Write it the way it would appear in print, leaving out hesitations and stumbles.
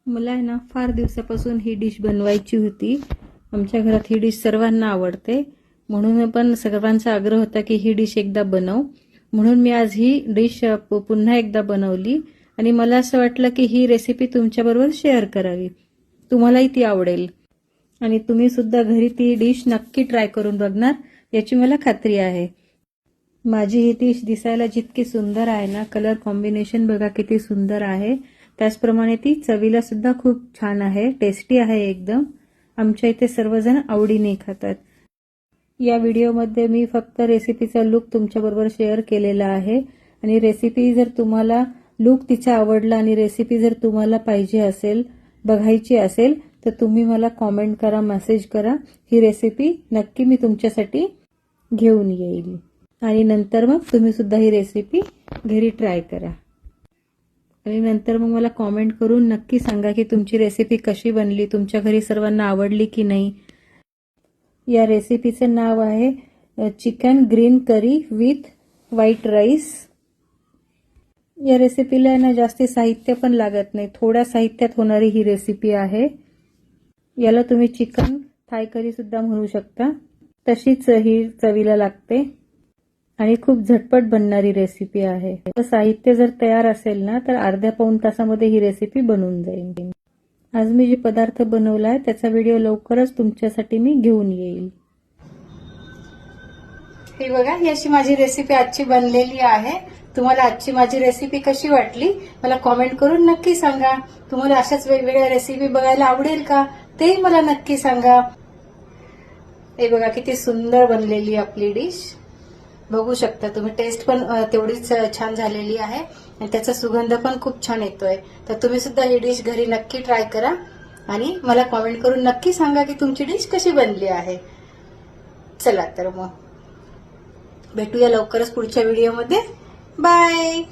मला आहे ना फार दिवसापासून ही डिश बनवायची होती। आमच्या घरात ही डिश सर्वांना आवडते, म्हणून पण सर्वांचा आग्रह होता की ही डिश एकदा बनव। म्हणून मी आज ही डिश पुन्हा एकदा बनवली आणि मला असं वाटलं की ही रेसिपी तुमच्याबरोबर शेअर करावी, तुम्हालाही ती आवडेल आणि तुम्ही सुद्धा घरी ती डिश नक्की ट्राय करून बघणार याची मला खात्री आहे। माझी ही डिश दिसायला जितकी सुंदर आहे ना, कलर कॉम्बिनेशन बघा किती सुंदर आहे, त्याचप्रमाणे ती चवीला सुद्धा खूप छान आहे, टेस्टी आहे एकदम। आमच्या इथे सर्वजण आवडीने खातात। या व्हिडिओमध्ये मी फक्त रेसिपीचा लुक तुमच्याबरोबर शेअर केलेला आहे आणि रेसिपी जर तुम्हाला लुक तिचा आवडला आणि रेसिपी जर तुम्हाला पाहिजे असेल, बघायची असेल तर तुम्ही मला कमेंट करा, मेसेज करा, ही रेसिपी नक्की मी तुमच्यासाठी घेऊन येईल आणि नंतर मग तुम्ही सुद्धा ही रेसिपी घरी ट्राय करा आणि नंतर मग मला कमेंट करून नक्की सांगा की तुमची रेसिपी कशी बनली, तुमच्या घरी सर्वांना आवडली की नाही। या रेसिपीचे नाव आहे chicken green curry with white rice. या रेसिपीला ना जास्त साहित्य पण लागत नाही, थोड्या साहित्यात होणारी ही रेसिपी आहे। याला तुम्ही चिकन थाय करी सुद्धा म्हणू शकता, तशीच ही चवीला लागते आणि खूप झटपट बनणारी रेसिपी आहे। साहित्य जर तयार असेल ना तर अर्ध्या पाऊण तासामध्ये ही रेसिपी बनून जाईल। आज मी जे पदार्थ बनवलाय त्याचा व्हिडिओ लवकरच तुमच्यासाठी मी घेऊन येईल। हे बघा, ही अशी माझी रेसिपी आजची बनलेली आहे। तुम्हाला आजची माझी रेसिपी कशी वाटली मला कमेंट करून नक्की सांगा। तुम्हाला अशाच वेगवेगळ्या रेसिपी बघायला आवडेल का ते मला नक्की सांगा। हे बघा किती सुंदर बनलेली आपली डिश, बघू शकता तुम्ही। टेस्ट पण तेवढीच छान झालेली आहे आणि त्याचा सुगंध पण खूप छान येतोय। तर तुम्ही सुद्धा ही डिश घरी नक्की ट्राय करा आणि मला कमेंट करून नक्की सांगा की तुमची डिश कशी बनली आहे। चला तर मग भेटूया लवकरच पुढच्या व्हिडिओमध्ये। बाय।